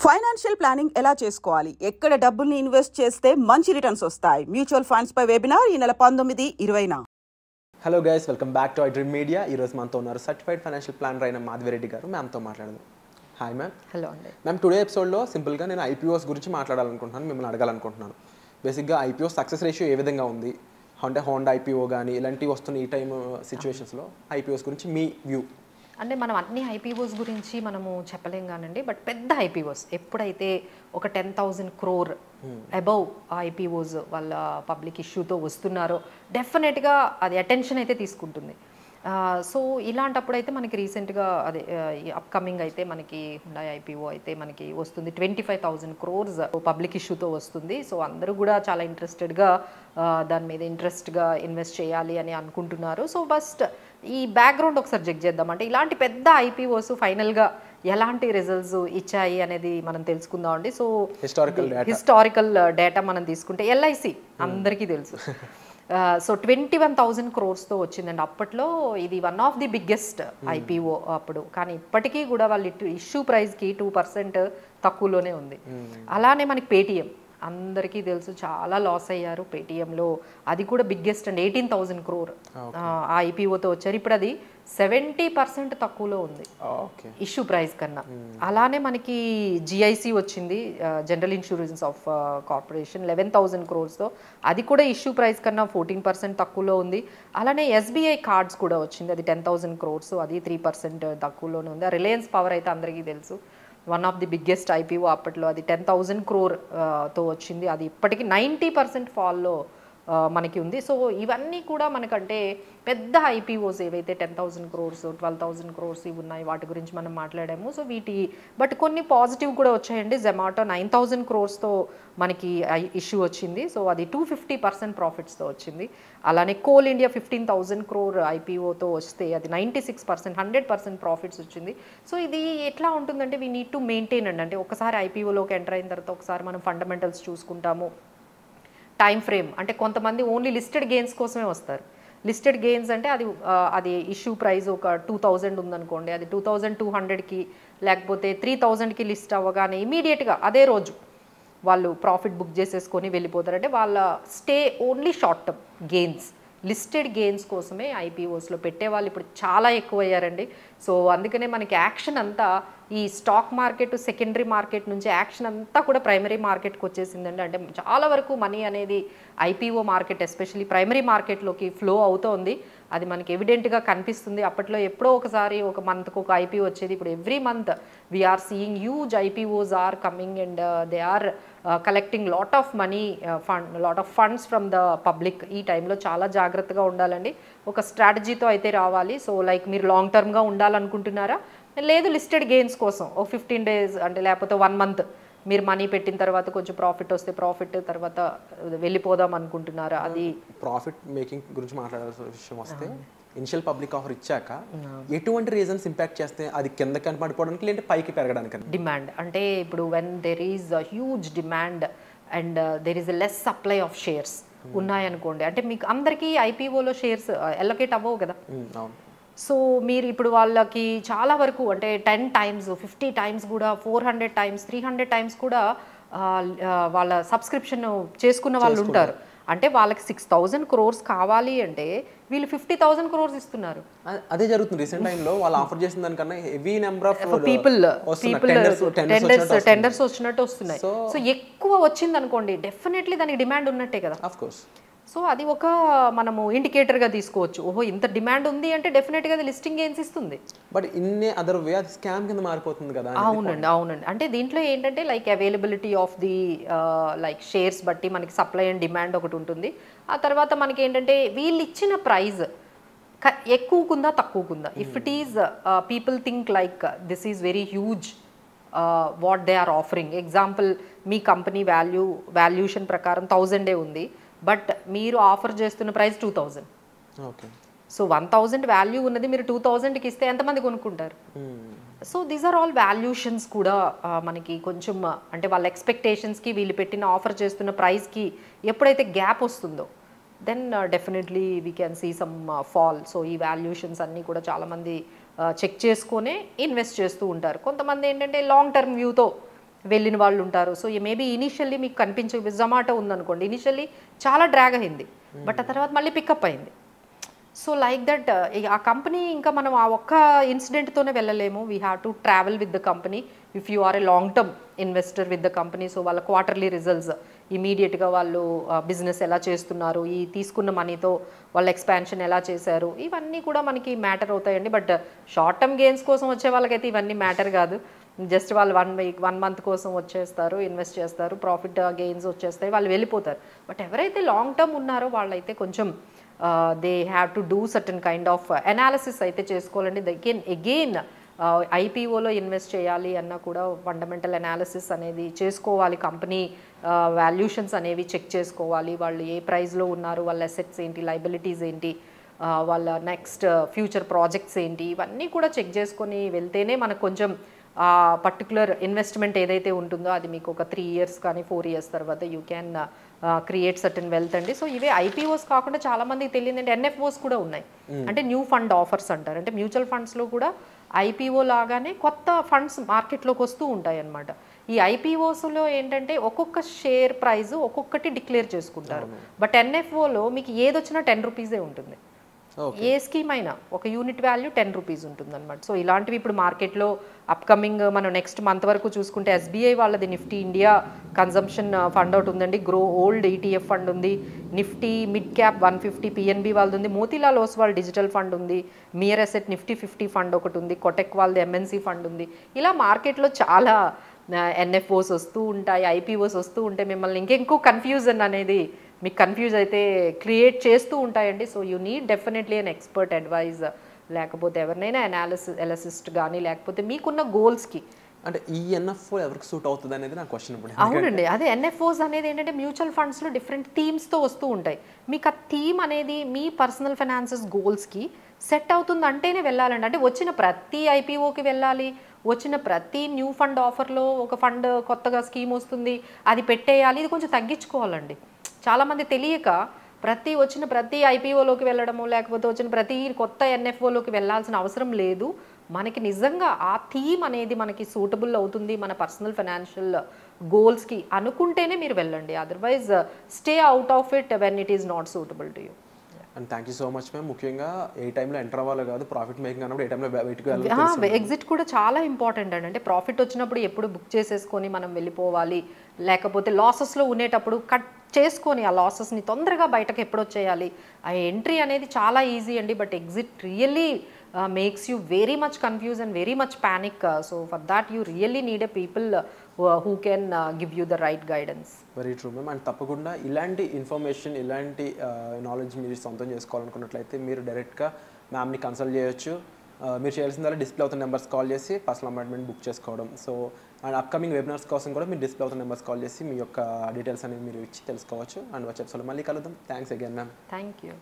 Financial planning ఎలా చేసుకోవాలి, ఎక్కడ డబ్బుల్ని ఇన్వెస్ట్ చేస్తే మంచి రిటర్న్స్ వస్తాయి, మ్యూచువల్ ఫండ్స్ పై వెబినార్ ఈ నెల 19-20న. Hello guys, welcome back to I dream media. ఈరోజు మనతో ఉన్నారు సర్టిఫైడ్ ఫైనాన్షియల్ ప్లానర్ అయిన మాధవిరెడ్డి గారు. మ్యామ్తో మాట్లాడదాం. Hi ma'am. హలో అండి మ్యామ్, టుడే ఎపిసోడ్లో సింపుల్గా నేను ఐపీఓస్ గురించి మాట్లాడాలనుకుంటున్నాను, మిమ్మల్ని అడగాలనుకుంటున్నాను. బేసిక్గా ఐపీఓ సక్సెస్ రేషియో ఏ విధంగా ఉంది, అంటే హోండా ఐపీఓ కానీ ఇలాంటివి వస్తున్న ఈ టైం సిచ్యువేషన్స్లో ఐపీఓస్ గురించి మీ వ్యూ. అంటే మనం అన్ని ఐపీఓస్ గురించి మనము చెప్పలేం కానండి, బట్ పెద్ద ఐపీఓస్ ఎప్పుడైతే ఒక 10,000 crore అబౌవ్ ఐపీఓస్ వాళ్ళ పబ్లిక్ ఇష్యూతో వస్తున్నారో డెఫినెట్గా అది అటెన్షన్ అయితే తీసుకుంటుంది. సో ఇలాంటప్పుడు అయితే మనకి రీసెంట్గా అదే అప్కమింగ్ అయితే మనకి హుండాయ్ ఐపీఓ అయితే మనకి వస్తుంది 25,000 crores పబ్లిక్ ఇష్యూతో వస్తుంది. సో అందరూ కూడా చాలా ఇంట్రెస్టెడ్గా దాని మీద ఇంట్రెస్ట్గా ఇన్వెస్ట్ చేయాలి అని అనుకుంటున్నారు. సో ఫస్ట్ ఈ బ్యాక్గ్రౌండ్ ఒకసారి చెక్ చేద్దాం. అంటే ఇలాంటి పెద్ద ఐపీఓస్ ఎలాంటి రిజల్ట్స్ ఇచ్చాయి అనేది మనం తెలుసుకుందాం అండి. సో హిస్టారికల్ డేటా మనం తీసుకుంటే ఎల్ఐసి అందరికీ తెలుసు. సో 21,000 crores వచ్చిందండి. అప్పట్లో ఇది one of the biggest IPO అప్పుడు. కానీ ఇప్పటికీ కూడా వాళ్ళు ఇష్యూ ప్రైస్కి 2% తక్కువలోనే ఉంది. అలానే మనకి పేటిఎం అందరికీ తెలుసు, చాలా లాస్ అయ్యారు పేటిఎంలో. అది కూడా బిగ్గెస్ట్ అండి, 18,000 crore ఆ ఐపీఓతో వచ్చారు. ఇప్పుడు అది 70% తక్కువలో ఉంది ఇష్యూ ప్రైస్ కన్నా. అలానే మనకి జిఐసి వచ్చింది, general insurance of corporation, 11,000 crores. అది కూడా ఇష్యూ ప్రైస్ కన్నా 14% తక్కువలో ఉంది. అలానే ఎస్బీఐ కార్డ్స్ కూడా వచ్చింది, అది 10,000 crores, అది 3% తక్కువలోనే ఉంది. రిలయన్స్ పవర్ అయితే అందరికీ తెలుసు, one of the biggest IPO అప్పట్లో, అది 10,000 crore తో వచ్చింది. అది ఇప్పటికీ 90% ఫాల్లో మనకి ఉంది. సో ఇవన్నీ కూడా మనకంటే పెద్ద ఐపీఓస్ ఏవైతే 10,000 crores 12,000 crores ఇవి ఉన్నాయి, వాటి గురించి మనం మాట్లాడాము. సో బట్ కొన్ని పాజిటివ్ కూడా వచ్చాయండి. జొమాటో 9,000 crores మనకి ఇష్యూ వచ్చింది. సో అది 250% ప్రాఫిట్స్తో వచ్చింది. అలానే కోల్ ఇండియా 15,000 crore ఐపీఓతో వస్తే అది 96% 100% ప్రాఫిట్స్ వచ్చింది. సో ఇది ఎట్లా ఉంటుందంటే వీ నీడ్ టు మెయింటైన్ అండి. అంటే ఒకసారి ఐపీఓలోకి ఎంటర్ అయిన తర్వాత ఒకసారి మనం ఫండమెంటల్స్ చూసుకుంటాము. టైం ఫ్రేమ్ అంటే కొంతమంది ఓన్లీ లిస్టెడ్ గెయిన్స్ కోసమే వస్తారు. లిస్టెడ్ గెయిన్స్ అంటే అది ఇష్యూ ప్రైస్ ఒక 2,000 ఉందనుకోండి, అది 2,200కి లేకపోతే 3,000కి లిస్ట్ అవ్వగానే ఇమీడియట్గా అదే రోజు వాళ్ళు ప్రాఫిట్ బుక్ చేసేసుకొని వెళ్ళిపోతారు. అంటే వాళ్ళ stay only short term gains, listed gains కోసమే ఐపీఓస్లో పెట్టేవాళ్ళు ఇప్పుడు చాలా ఎక్కువ అయ్యారండి. సో అందుకనే మనకి యాక్షన్ అంతా ఈ స్టాక్ మార్కెట్ సెకండరీ మార్కెట్ నుంచి యాక్షన్ అంతా కూడా ప్రైమరీ మార్కెట్కి వచ్చేసిందండి. అంటే చాలా వరకు మనీ అనేది ఐపీఓ మార్కెట్ ఎస్పెషల్లీ ప్రైమరీ మార్కెట్లోకి ఫ్లో అవుతోంది. అది మనకి ఎవిడెంట్గా కనిపిస్తుంది. అప్పట్లో ఎప్పుడో ఒకసారి ఒక మంత్కి ఒక ఐపీఓ వచ్చేది, ఇప్పుడు every month we are seeing huge IPOs are coming and they are collecting lot of money lot of funds from the public. ఈ టైంలో చాలా జాగ్రత్తగా ఉండాలండి, ఒక స్ట్రాటజీతో అయితే రావాలి. సో లైక్ మీరు లాంగ్ టర్మ్గా ఉండాలనుకుంటున్నారా, లేదు లిస్టెడ్ గెయిన్స్ కోసం ఒక 15 days అంటే లేకపోతే 1 month మీరు మనీ పెట్టిన తర్వాత కొంచెం ప్రాఫిట్ వస్తే ప్రాఫిట్ తర్వాత వెళ్ళిపోదాం అనుకుంటున్నారా? అది ప్రాఫిట్ మేకింగ్ గురించి మాట్లాడాల్సిన విషయం వస్తే ఇనిషియల్ పబ్లిక్ ఆఫర్ ఇచ్చాక ఎటువంటి రీజన్స్ ఇంపాక్ట్ చేస్తే అది కింద కనపడిపోవడానికి లేదంటే పైకి పెరగడానికి? డిమాండ్ అంటే ఇప్పుడు when there is huge demand and there is less supply of shares ఉన్నాయనుకోండి, అంటే మీకు అందరికీ ఐపీఓలో షేర్స్ అలొకేట్ అవ్వవు కదా. సో మీరు ఇప్పుడు వాళ్ళకి చాలా వరకు అంటే 10 times 50 times కూడా 400 times 300 times కూడా వాళ్ళ సబ్స్క్రిప్షన్ చేసుకున్న వాళ్ళు ఉంటారు. అంటే వాళ్ళకి 6,000 crores కావాలి అంటే వీళ్ళు 50,000 crores ఇస్తున్నారు. అదే జరుగుతుంది రీసెంట్ టైంలో. వాళ్ళు ఆఫర్ చేసిన దానికన్నా హెవీ నెంబర్ ఆఫ్ టెండర్స్ వచ్చినట్టు వస్తున్నాయి. సో ఎక్కువ వచ్చింది అనుకోండి, డెఫినెట్లీ దానికి డిమాండ్ ఉన్నట్టే కదా. Of course. సో అది ఒక మనము ఇండికేటర్గా తీసుకోవచ్చు. ఓహో ఇంత డిమాండ్ ఉంది అంటే డెఫినెట్గా అది లిస్టింగ్ గెయిన్స్ ఇస్తుంది. బట్ ఇన్ అదర్ వే అది స్కామ్ కింద మారిపోతుంది కదా. అవునండి. అంటే దీంట్లో ఏంటంటే like availability of the like shares బట్టి మనకి సప్లై అండ్ డిమాండ్ ఒకటి ఉంటుంది. ఆ తర్వాత మనకి ఏంటంటే వీళ్ళు ఇచ్చిన ప్రైజ్ ఎక్కువకుందా తక్కువకుందా. If it is people think like this is very huge what they are offering. Example మీ కంపెనీ వాల్యూషన్ ప్రకారం 1,000 ఉంది, బట్ మీరు ఆఫర్ చేస్తున్న ప్రైస్ 2,000. సో 1,000 వాల్యూ ఉన్నది మీరు 2,000కి ఇస్తే ఎంతమంది కొనుక్కుంటారు? So these are all valuations కూడా మనకి కొంచెం అంటే వాళ్ళ ఎక్స్పెక్టేషన్స్కి వీళ్ళు పెట్టిన ఆఫర్ చేస్తున్న ప్రైస్కి ఎప్పుడైతే గ్యాప్ వస్తుందో then definitely we can see some fall. So ఈ వాల్యూషన్స్ అన్నీ కూడా చాలామంది చెక్ చేసుకునే ఇన్వెస్ట్ చేస్తూ ఉంటారు. కొంతమంది ఏంటంటే లాంగ్ టర్మ్ వ్యూతో వెళ్ళిన వాళ్ళు ఉంటారు. సో మేబీ ఇనిషియల్లీ మీకు కనిపించే జొమాటో ఉందనుకోండి, ఇనిషియల్లీ చాలా డ్రాగ్ అయింది, బట్ ఆ తర్వాత మళ్ళీ పికప్ అయింది. సో లైక్ దట్ ఆ కంపెనీ ఇంకా మనం ఆ ఒక్క ఇన్సిడెంట్తోనే వెళ్ళలేము. We have to travel with the company if you are a long term investor with the company. So వాళ్ళ క్వార్టర్లీ రిజల్ట్స్ ఇమీడియట్గా వాళ్ళు బిజినెస్ ఎలా చేస్తున్నారు, ఈ తీసుకున్న మనీతో వాళ్ళ ఎక్స్పాన్షన్ ఎలా చేశారు, ఇవన్నీ కూడా మనకి మ్యాటర్ అవుతాయండి. బట్ షార్ట్ టర్మ్ గెయిన్స్ కోసం వచ్చే వాళ్ళకైతే ఇవన్నీ మ్యాటర్ కాదు. జస్ట్ వాళ్ళు 1 మంత్ కోసం వచ్చేస్తారు, ఇన్వెస్ట్ చేస్తారు, ప్రాఫిట్ గెయిన్స్ వచ్చేస్తాయి, వాళ్ళు వెళ్ళిపోతారు. బట్ ఎవరైతే లాంగ్ టర్మ్ ఉన్నారో వాళ్ళైతే కొంచెం they have to do certain kind of analysis అయితే చేసుకోవాలండి. అగైన్ ఐపీఓలో ఇన్వెస్ట్ చేయాలి అన్నా కూడా ఫండమెంటల్ అనాలిసిస్ అనేది చేసుకోవాలి. కంపెనీ వాల్యూషన్స్ అనేవి చెక్ చేసుకోవాలి. వాళ్ళు ఏ ప్రైస్లో ఉన్నారు, వాళ్ళ అసెట్స్ ఏంటి, లైబిలిటీస్ ఏంటి, వాళ్ళ నెక్స్ట్ ఫ్యూచర్ ప్రాజెక్ట్స్ ఏంటి, ఇవన్నీ కూడా చెక్ చేసుకొని వెళ్తేనే మనకు కొంచెం ఆ పర్టికులర్ ఇన్వెస్ట్మెంట్ ఏదైతే ఉంటుందో అది మీకు ఒక 3 years కానీ 4 years తర్వాత you can create certain wealth అండి. సో ఇవే ఐపీఓస్ కాకుండా చాలా మందికి తెలియదంటే ఎన్ఎఫ్ఓస్ కూడా ఉన్నాయి. అంటే న్యూ ఫండ్ ఆఫర్స్ అంటారు. అంటే మ్యూచువల్ ఫండ్స్లో కూడా ఐపీఓ లాగానే కొత్త ఫండ్స్ మార్కెట్లోకి వస్తూ ఉంటాయి అన్నమాట. ఈ ఐపీఓస్లో ఏంటంటే ఒక్కొక్క షేర్ ప్రైస్ ఒక్కొక్కటి డిక్లేర్ చేసుకుంటారు. బట్ ఎన్ఎఫ్ఓలో మీకు ఏదొచ్చినా 10 రూపీసే ఉంటుంది. ఏ స్కీమ్ అయినా ఒక యూనిట్ వాల్యూ 10 రూపీస్ ఉంటుంది అనమాట. సో ఇలాంటివి ఇప్పుడు మార్కెట్లో అప్కమింగ్ మనం నెక్స్ట్ మంత్ వరకు చూసుకుంటే ఎస్బీఐ వాళ్ళది నిఫ్టీ ఇండియా కన్జంప్షన్ ఫండ్ ఒకటి ఉందండి, గ్రో ఓల్డ్ ఈటీఎఫ్ ఫండ్ ఉంది, నిఫ్టీ మిడ్ క్యాప్ 150 పిఎన్బి వాళ్ళది ఉంది, మోతీలాల్ ఓస్వాల్ డిజిటల్ ఫండ్ ఉంది, మియర్ అసెట్ నిఫ్టీ 50 ఫండ్ ఒకటి ఉంది, కొటెక్ వాళ్ళది ఎంఎన్సీ ఫండ్ ఉంది. ఇలా మార్కెట్లో చాలా ఎన్ఎఫ్ఓస్ వస్తూ ఉంటాయి, ఐపీఓస్ వస్తూ ఉంటాయి. మిమ్మల్ని ఇంకెంకో కన్ఫ్యూజన్ అనేది మీకు కన్ఫ్యూజ్ అయితే క్రియేట్ చేస్తూ ఉంటాయండి. So you need definitely an expert advice, లేకపోతే ఎవరినైనా అనాలిసిస్ట్ కానీ లేకపోతే మీకున్న గోల్స్కి. అంటే ఈ ఎన్ఎఫ్ఓ ఎవరికి సూట్ అవుతుంది అనేది నా క్వశ్చన్ ఇప్పుడు. అవునండి, అదే ఎన్ఎఫ్ఓస్ అనేది ఏంటంటే మ్యూచువల్ ఫండ్స్లో డిఫరెంట్ థీమ్స్తో వస్తూ ఉంటాయి. మీకు ఆ థీమ్ అనేది మీ పర్సనల్ ఫైనాన్సెస్ గోల్స్కి సెట్ అవుతుంది అంటేనే వెళ్ళాలండి. అంటే వచ్చిన ప్రతి ఐపీఓకి వెళ్ళాలి, వచ్చిన ప్రతి న్యూ ఫండ్ ఆఫర్లో ఒక ఫండ్ కొత్తగా స్కీమ్ వస్తుంది అది పెట్టేయాలి, ఇది కొంచెం తగ్గించుకోవాలండి. చాలామంది తెలియక వచ్చిన ప్రతి ఐపీఓలోకి వెళ్ళడము లేకపోతే వచ్చిన ప్రతి కొత్త ఎన్ఎఫ్ఓలోకి వెళ్ళాల్సిన అవసరం లేదు. మనకి నిజంగా ఆ థీమ్ అనేది మనకి సూటబుల్ అవుతుంది మన పర్సనల్ ఫైనాన్షియల్ గోల్స్కి అనుకుంటేనే మీరు వెళ్ళండి. Otherwise stay out of it when it is not suitable to you. And thank you so much ma'am. ముఖ్యంగా ఏ టైంలో ఎంటర్ అవ్వాలో కాదు, ప్రాఫిట్ మేకింగ్ అన్నప్పుడు ఏ టైంలో బయటకు వెళ్ళాలి, ఎగ్జిట్ కూడా చాలా ఇంపార్టెంట్ అండి. అంటే ప్రాఫిట్ వచ్చినప్పుడు ఎప్పుడు బుక్ చేసేసుకొని మనం వెళ్ళిపోవాలి, లేకపోతే లాసెస్లో ఉండేటప్పుడు కట్ చేసుకొని ఆ లాసెస్ని తొందరగా బయటకు ఎప్పుడు వచ్చేయాలి. ఆ ఎంట్రీ అనేది చాలా ఈజీ అండి, but exit really makes you very much confuse and very much panic. So for that you really need a people who can give you the right guidance. Very true ma'am. And తప్పకుండా ఇలాంటి information ఇలాంటి knowledge మీరు సొంతం చేసుకోవాలనుకున్నట్లయితే మీరు డైరెక్ట్గా మ్యామ్ని consult చేయొచ్చు. మీరు చేయాల్సిందల్లా డిస్ప్లే అవుతున్న నెంబర్స్ కాల్ చేసి పర్సనల్ అపాయింట్మెంట్ బుక్ చేసుకోవడం. సో అండ్ అప్కమింగ్ వెబినార్స్ కోసం కూడా మీరు డిస్ప్లే అవుతున్న నెంబర్స్ కాల్ చేసి మీ యొక్క డీటెయిల్స్ అనేవి మీరు ఇచ్చి తెలుసుకోవచ్చు. అండ్ వచ్చే ఎపిసోడ్లో మళ్ళీ కలుద్దాం. Thanks again ma'am. Thank you.